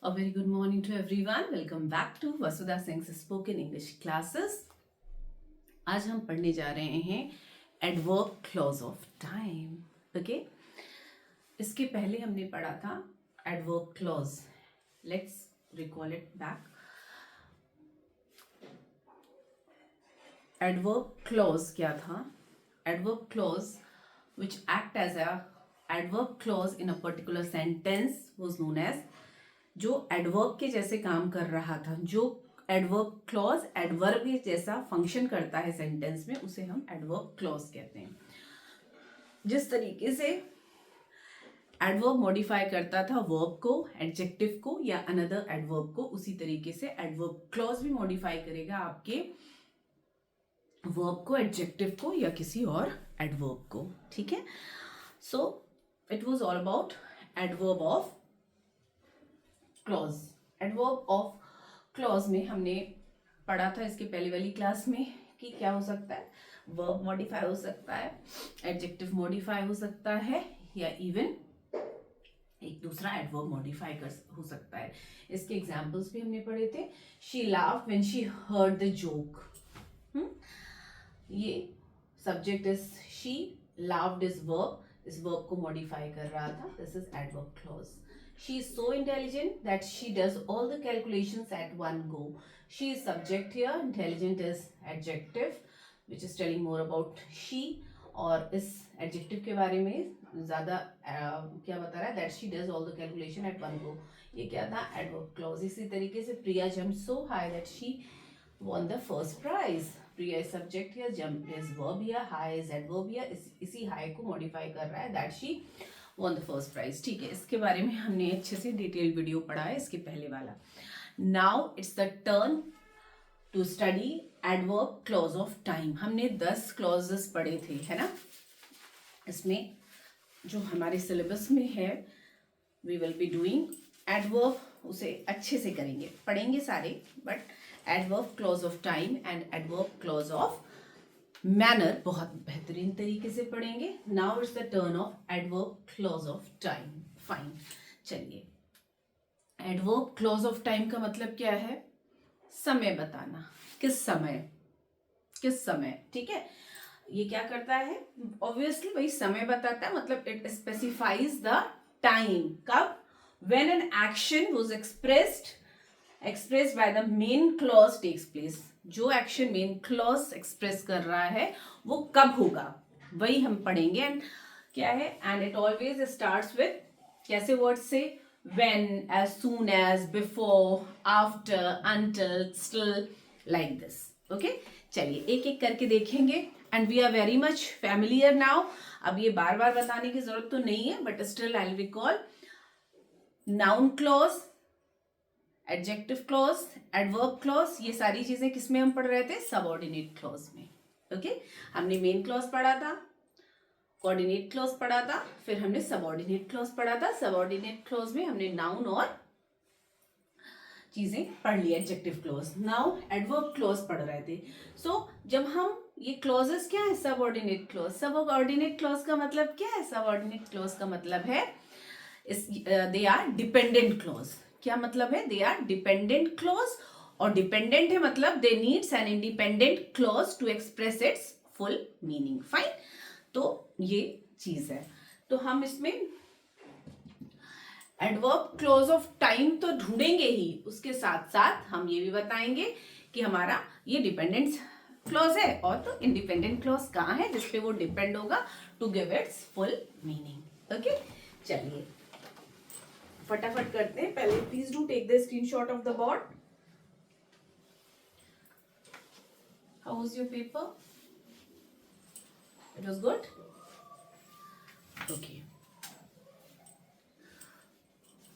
A very good morning to everyone. Welcome back to Vasudha Singh's Spoken English classes. आज हम पढ़ने जा रहे हैं adverb clause of time. Okay, इसके पहले हमने पढ़ा था adverb clause. Let's recall it back. Adverb clause क्या था? Adverb clause which act as a adverb clause in a particular sentence was known as, जो एडवर्ब के जैसे काम कर रहा था, जो एडवर्ब क्लॉज एडवर्ब के जैसा फंक्शन करता है सेंटेंस में, उसे हम एडवर्ब क्लॉज कहते हैं. जिस तरीके से एडवर्ब मॉडिफाई करता था वर्ब को, एडजेक्टिव को या अनदर एडवर्ब को, उसी तरीके से एडवर्ब क्लॉज भी मॉडिफाई करेगा आपके वर्ब को, एडजेक्टिव को या किसी और एडवर्ब को. ठीक है, so it was all about adverb of clause. Adverb of clause में हमने पढ़ा था इसके पहले वाली क्लास में कि क्या हो सकता है, वर्ब मॉडिफाई हो सकता है, एडजेक्टिव मॉडिफाई हो सकता है या इवन एक दूसरा एडवर्ब मॉडिफाई हो सकता है. इसके एग्जांपल्स भी हमने पढ़े थे. She laughed when she heard the joke. ये subject is she, laughed is verb, इस वर्ब को मॉडिफाई कर रहा था. This is adverb clause. She is so intelligent that she does all the calculations at one go. She is subject here. Intelligent is adjective, which is telling more about she. और इस adjective के बारे में ज़्यादा क्या बता रहा है? That she does all the calculation at one go. ये क्या था? Adverb clause. इसी तरीके से Priya jumped so high that she won the first prize. Priya is subject here, jump is verb here, high is adverb here. इसी high को modify कर रहा है. That she won the first prize. ठीक है, इसके बारे में हमने अच्छे से डिटेल वीडियो पढ़ा है, इसके पहले वाला. Now it's the turn to study adverb clause of time. हमने 10 क्लॉजेस पढ़े थे, है ना. इसमें जो हमारे सिलेबस में है, we will be doing adverb, उसे अच्छे से करेंगे, पढ़ेंगे सारे, but adverb clause of time and adverb clause of manner बहुत बेहतरीन तरीके से पढ़ेंगे. Now it's the turn of adverb clause of time. Fine, चलिए. एडवर्ब क्लॉज ऑफ टाइम का मतलब क्या है? समय बताना. किस समय, किस समय. ठीक है, ये क्या करता है? ऑब्वियसली वही समय बताता है, मतलब इट स्पेसिफाइज द टाइम. कब? When an action was expressed by the main clause takes place. जो एक्शन मेन क्लॉज एक्सप्रेस कर रहा है वो कब होगा, वही हम पढ़ेंगे. एंड क्या है? And it always starts with कैसे वर्ड्स से? When, as soon as, before, after, until, still, like this. Okay, चलिए एक एक करके देखेंगे. And we are very much familiar now. अब ये बार बार बताने की जरूरत तो नहीं है, but still I will recall. Noun clause, adjective clause, adverb clause, ये सारी चीजें किसमें हम पढ़ रहे थे? सबऑर्डिनेट क्लॉज में. ओके, हमने मेन क्लॉज पढ़ा था, कोऑर्डिनेट क्लॉज पढ़ा था, फिर हमने सबऑर्डिनेट क्लॉज पढ़ा था. सबऑर्डिनेट क्लॉज में हमने नाउन और चीजें पढ़ ली, adjective clause. Now adverb clause पढ़ रहे थे. सो जब हम ये क्लॉजेस क्या है? Subordinate clause. सबऑर्डिनेट क्लॉज का मतलब क्या है? सबऑर्डिनेट क्लॉज का मतलब है दे आर डिपेंडेंट क्लॉज. क्या मतलब है? They are dependent clause. और डिपेंडेंट है मतलब they needs an independent clause to express its full meaning. Fine, तो ये चीज है. तो हम इसमें एडवर्ब क्लॉज ऑफ टाइम तो ढूंढेंगे ही, उसके साथ साथ हम ये भी बताएंगे कि हमारा ये डिपेंडेंट क्लॉज है और तो इंडिपेंडेंट क्लॉज कहाँ है जिसपे वो डिपेंड होगा to give its full meaning. Okay, चलिए फटाफट करते हैं. पहले please do take the screenshot of the board. How was your paper? It was good. Okay,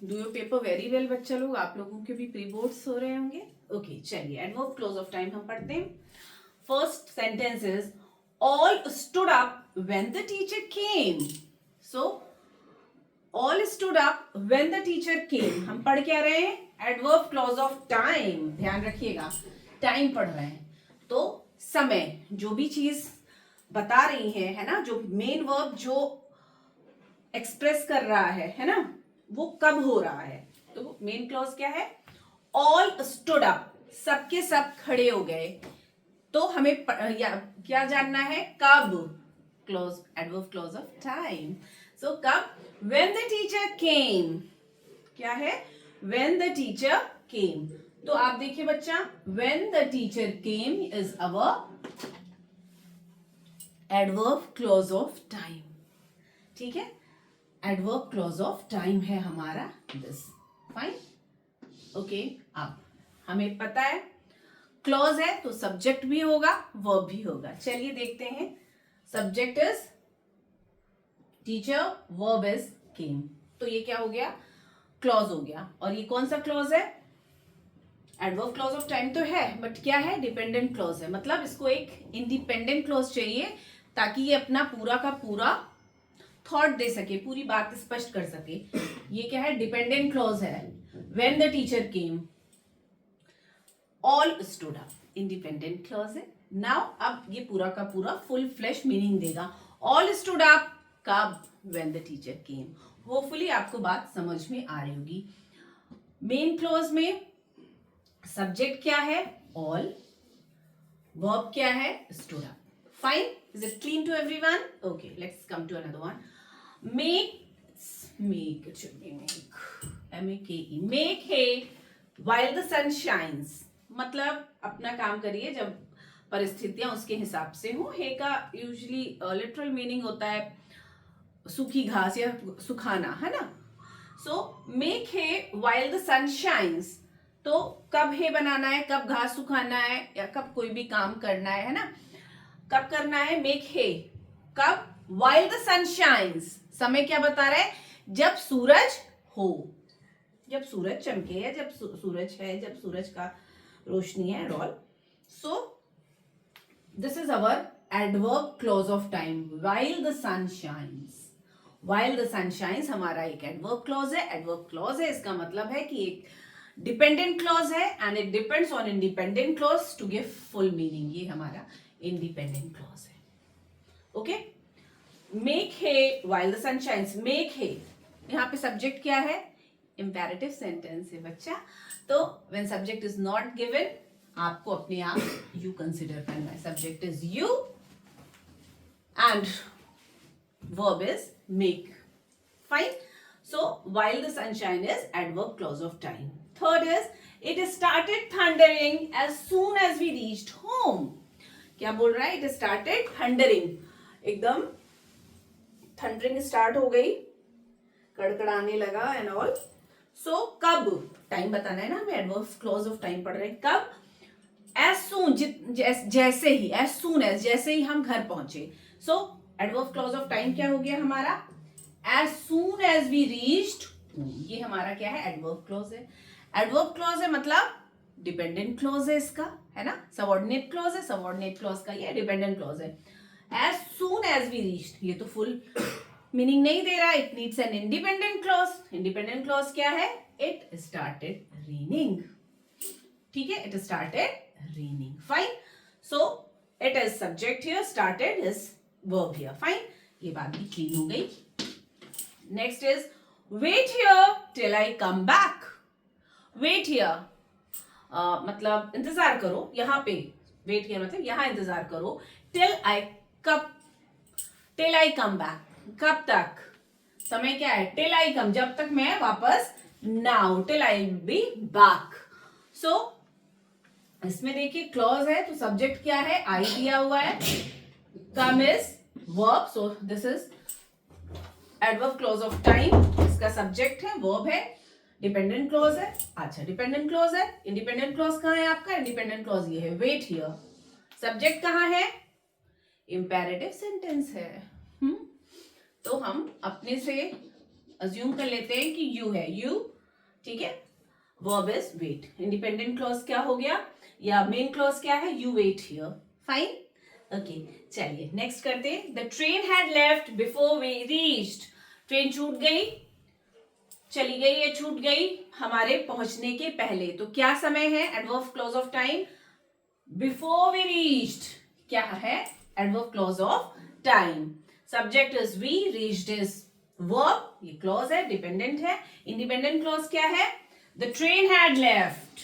do your paper very well बच्चा लोग. आप लोगों के भी प्री बोर्ड्स हो रहे होंगे. ओके, चलिए एडवर्ब क्लॉज ऑफ टाइम हम पढ़ते हैं. First sentence is all stood up when the teacher came. So all stood up when the teacher came. हम पढ़ क्या रहे हैं? Adverb clause of time. ध्यान रखिएगा, टाइम पढ़ रहे हैं तो समय, जो भी चीज बता रही है ना, जो मेन वर्ब जो एक्सप्रेस कर रहा है ना, वो कब हो रहा है. तो तो मेन क्लॉज क्या है? ऑल स्टूड अप, सबके सब खड़े हो गए। तो हमें क्या जानना है? कब? Clause, adverb clause of time. So कब? When the teacher came. क्या है? When the teacher came. तो आप देखिए बच्चा, when the teacher came is our adverb clause of time. ठीक है, एडवर्ब क्लॉज ऑफ टाइम है हमारा दिस। Fine, okay. अब हमें पता है क्लॉज है तो सब्जेक्ट भी होगा, वर्ब भी होगा। चलिए देखते हैं। Subject is teacher, verb is came. तो ये क्या हो गया? क्लॉज हो गया। और ये कौन सा क्लॉज है? एडवर्ब क्लॉज ऑफ टाइम तो है, बट क्या है? डिपेंडेंट क्लॉज है। मतलब इसको एक इंडिपेंडेंट क्लॉज चाहिए ताकि ये अपना पूरा का पूरा थॉट दे सके, पूरी बात स्पष्ट कर सके। ये क्या है? डिपेंडेंट क्लॉज है। When the teacher came, all stood up, independent clause है। नाउ अब ये पूरा का पूरा फुल फ्लैश मीनिंग देगा। ऑल स्टूड अप कब? When the teacher came. Hopefully आपको बात समझ में आ रही होगी। मेन क्लॉज में सब्जेक्ट क्या है? ऑल। वर्ब क्या है? Stood up. Fine, is it clean to everyone? Okay, let's come to another one. make it should be make make hay while the sun shines। मतलब अपना काम करिए जब परिस्थितियां उसके हिसाब से हो। हे का यूजुअली लिटरल मीनिंग होता है सूखी घास या सुखाना, है ना। So make hay while the sun shines। तो कब हे बनाना है, कब घास सुखाना है, या कब कोई भी काम करना है ना, कब करना है? मेक हे कब? while the sun shines। समय क्या बता रहा है? जब सूरज हो, जब सूरज चमके, या जब सूरज है, जब सूरज का रोशनी है, all. So this is our adverb clause of time, while the sun shines। while the sun shines हमारा एक एडवर्ब क्लॉज है। एडवर्ब क्लॉज है, इसका मतलब है कि एक डिपेंडेंट क्लॉज है and it depends on independent clause to give full meaning. ये हमारा इंडिपेंडेंट क्लॉज है। Okay, make hay while the sun shines। Make hay, यहाँ पे सब्जेक्ट क्या है? इंपेरेटिव सेंटेंस है बच्चा। तो when subject is not given, आपको अपने आप यू कंसिडर करना है। Subject is you and verb is make। Fine, so while the sunshine is adverb clause of time। Third is it started thundering as soon as we reached home। क्या बोल रहा है? It started thundering, एकदम thundering start हो गई, कड़कड़ाने लगा and all. सो कब? Time बताना है ना हमें, एडवर्ब क्लॉज ऑफ टाइम पढ़ रहे हैं। कब? एज सून, जैसे ही, एज सून एज, जैसे ही हम घर पहुंचे। So adverb clause of time क्या हो गया हमारा? As soon as we reached home. ये हमारा क्या है? एडवर्ब क्लॉज है। एडवर्ब क्लॉज है मतलब डिपेंडेंट क्लॉज है इसका, है ना। सबऑर्डिनेट क्लॉज है, सबऑर्डिनेट क्लॉज का ये डिपेंडेंट क्लॉज है। As soon as we reached, ये तो फुल मीनिंग नहीं दे रहा, it needs an independent clause. Independent clause क्या है? It started raining. ठीक है, it started raining. Fine, so it is subject here, started is verb here. Fine, ये बात भी क्लीन हो गई। Next is wait here till I come back. Wait here मतलब इंतजार करो, यहाँ पे वेट हियर मतलब यहाँ इंतजार करो। टिल आई, कब? टिल आई कम बैक, कब तक? समय क्या है? टिल आई कम, जब तक मैं वापस now, till I will be back. So इसमें देखिए क्लॉज है तो सब्जेक्ट क्या है? आई दिया हुआ है, come is verb, so this is adverb clause of time. इसका सब्जेक्ट है, वर्ब है, डिपेंडेंट क्लॉज है। अच्छा, डिपेंडेंट क्लॉज है। इंडिपेंडेंट क्लॉज कहाँ है आपका? इंडिपेंडेंट क्लॉज ये है, वेट हियर। सब्जेक्ट कहाँ है? इंपेरेटिव सेंटेंस है। तो हम अपने से अज्यूम कर लेते हैं कि यू है, यू। ठीक है, verb is wait. Independent clause क्या हो गया, या मेन क्लॉज क्या है? You wait here. Fine, okay. चलिए नेक्स्ट करते हैं। The train had left before we reached. Train छूट गई, चली गई या छूट गई हमारे पहुंचने के पहले। तो क्या समय है? Adverb clause of time. Before we reached क्या है? Adverb clause of time. Subject is we, reached is verb, ये क्लॉज है, डिपेंडेंट है। इंडिपेंडेंट क्लॉज क्या है? The train had left,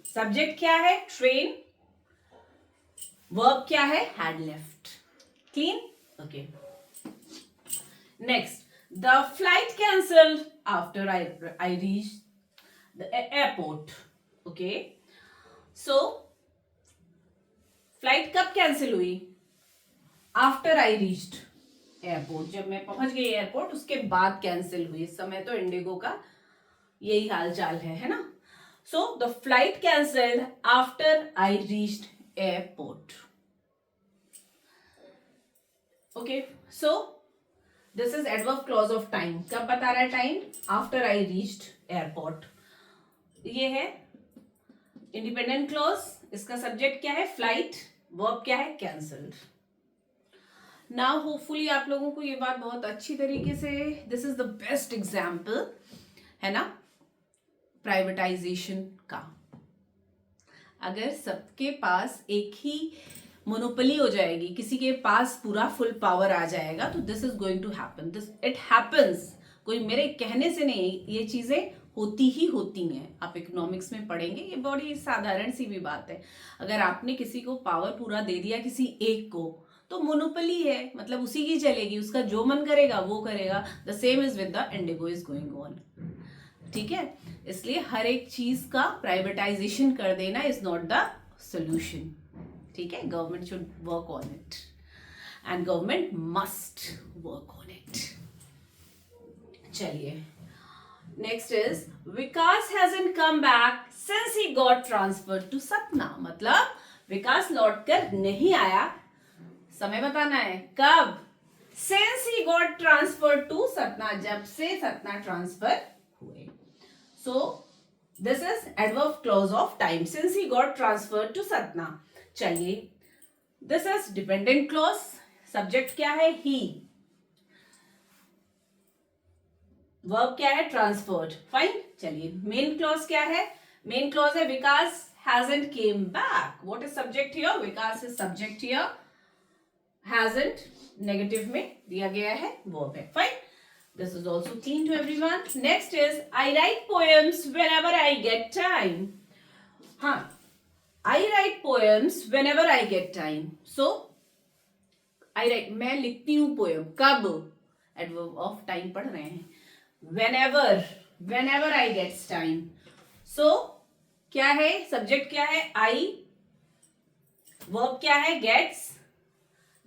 subject क्या है? ट्रेन, वर्ब क्या है? Had left. Clean? Okay. Next, the flight cancelled after I reach the airport. Okay, so flight कब कैंसिल हुई? आफ्टर आई रीच्ड एयरपोर्ट, जब मैं पहुंच गई एयरपोर्ट उसके बाद कैंसिल हुई। इस समय तो इंडिगो का यही हाल चाल है ना? So the flight cancelled after I reached airport. Okay, so this is adverb clause of time. कब बता रहा है time? After I reached airport. ये है इंडिपेंडेंट क्लॉज, इसका सब्जेक्ट क्या है? फ्लाइट, वर्ब क्या है? कैंसल्ड। नाउ होपफुली आप लोगों को ये बात बहुत अच्छी तरीके से, this is the best example है ना प्राइवेटाइजेशन का। अगर सबके पास एक ही मोनोपोली हो जाएगी, किसी के पास पूरा फुल पावर आ जाएगा, तो this is going to happen. This it happens, कोई मेरे कहने से नहीं, ये चीजें होती ही होती हैं। आप इकोनॉमिक्स में पढ़ेंगे, ये बड़ी साधारण सी भी बात है। अगर आपने किसी को पावर पूरा दे दिया, किसी एक को, तो मोनोपोली है, मतलब उसी की चलेगी, उसका जो मन करेगा वो करेगा। The same is with the Indigo is going on. ठीक है, इसलिए हर एक चीज का प्राइवेटाइजेशन कर देना इज नॉट द सोल्यूशन। ठीक है, government should work on it and government must work on it. चलिए, next is Vikas hasn't come back since he got transferred to Satna. मतलब विकास लौटकर नहीं आया, समय बताना है कब? Since he got transferred to Satna, जब से सतना ट्रांसफर हुए। So this is adverb clause of time, since he got transferred to Satna. चलिए, this is dependent clause, subject क्या है? ही, वर्ब क्या है? ट्रांसफर्ड। फाइन। चलिए, मेन क्लॉज क्या है? मेन क्लॉज है Vikas hasn't came back. What is subject here? Vikas is subject here, hasn't negative में दिया गया है, वर्ब है। Fine, this is also clean to everyone. Next is I write poems whenever I get time. हाँ, I write poems whenever I get time. So I write, मैं लिखती हूँ poem, कब? एडवर्ब ऑफ टाइम पढ़ रहे हैं। whenever I gets time. So क्या है? सब्जेक्ट क्या है? I, वर्ब क्या है? gets,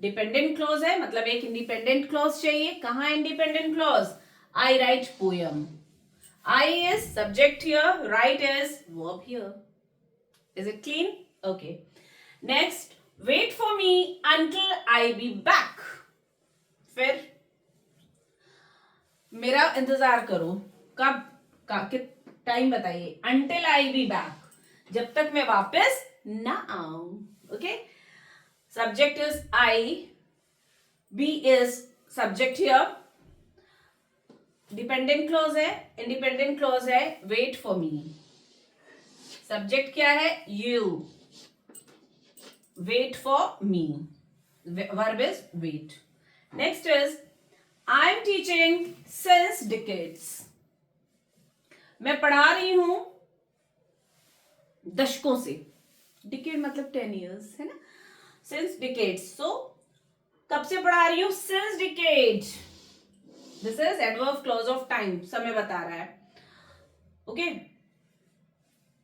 डिपेंडेंट क्लॉज है, मतलब एक इंडिपेंडेंट क्लॉज चाहिए। कहाँ independent clause? I write poem. I is subject here, write is verb here. Is it clean? Okay. Next, wait for me until I be back. फिर मेरा इंतजार करो, कब का टाइम बताइए? अंटिल आई बी बैक, जब तक मैं वापस ना आऊं। Okay, subject is I, B is subject here, dependent clause है, इंडिपेंडेंट क्लॉज है, वेट फॉर मी। सब्जेक्ट क्या है? You, wait for me, verb is wait. Next is I am teaching since decades, मैं पढ़ा रही हूं दशकों से। डिकेड मतलब 10 years है ना, सिंस डिकेड्स। सो कब से पढ़ा रही हूं? Since decade. This is adverb clause of time, समय बता रहा है। Okay,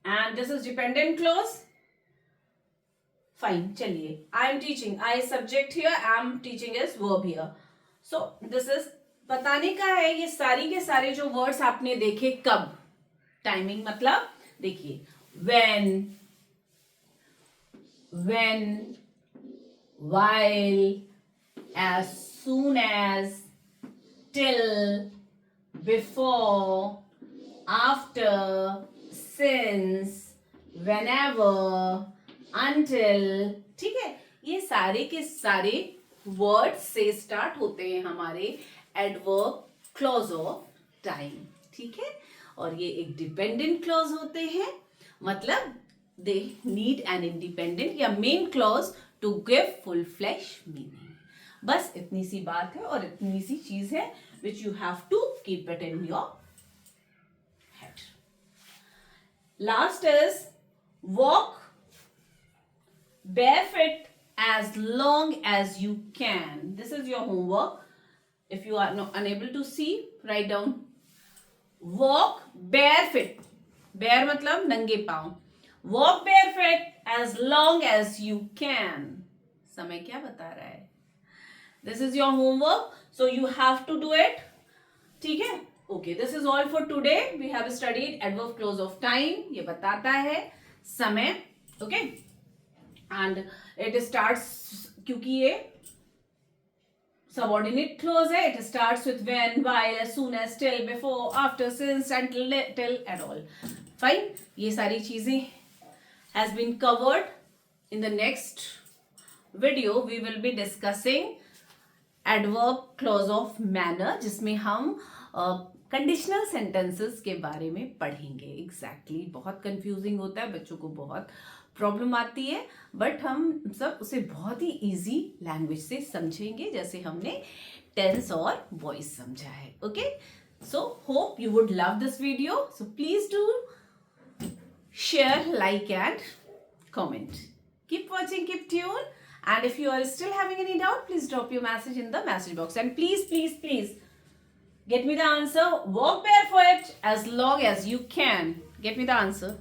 and this is dependent clause. Fine, चलिए, I am teaching, I subject here, I am teaching is verb here. So this is बताने का है, ये सारी के सारे जो वर्ड्स आपने देखे कब, टाइमिंग मतलब देखिए, when, while, as soon as, till, before, after, since, whenever, until। ठीक है, ये सारे के सारे वर्ड से स्टार्ट होते हैं हमारे एडवर्ब क्लॉज ऑफ टाइम। ठीक है, और ये एक डिपेंडेंट क्लॉज होते हैं, मतलब दे नीड एन इंडिपेंडेंट या main clause to give full flash meaning. बस इतनी सी बात है और इतनी सी चीज है which you have to keep it in your head. Last is walk barefoot as long as you can. This is your homework. If you are unable to see, write down. Walk barefoot. Bare मतलब नंगे पाँव. Walk barefoot as long as you can. समय क्या बता रहा है? This is your homework, so you have to do it. ठीक है? Okay, this is all for today. We have studied adverb clause of time. ये बताता है समय. Okay? And it starts, क्योंकि ये subordinate clause है. It starts with when, while, as soon as, till, before, after, since, until, till, and all. Fine? ये सारी चीजें has been covered. In the next video, we will be discussing adverb clause of manner, जिसमें हम conditional sentences के बारे में पढ़ेंगे. Exactly बहुत कंफ्यूजिंग होता है, बच्चों को बहुत प्रॉब्लम आती है, बट हम सब उसे बहुत ही इजी लैंग्वेज से समझेंगे, जैसे हमने टेंस और वॉइस समझा है. Okay, so hope you would love this video. So please do share, like, and comment. Keep watching, keep tuned. And if you are still having any doubt, please drop your message in the message box. And please, please, please get me the answer. Walk barefoot as long as you can. Get me the answer.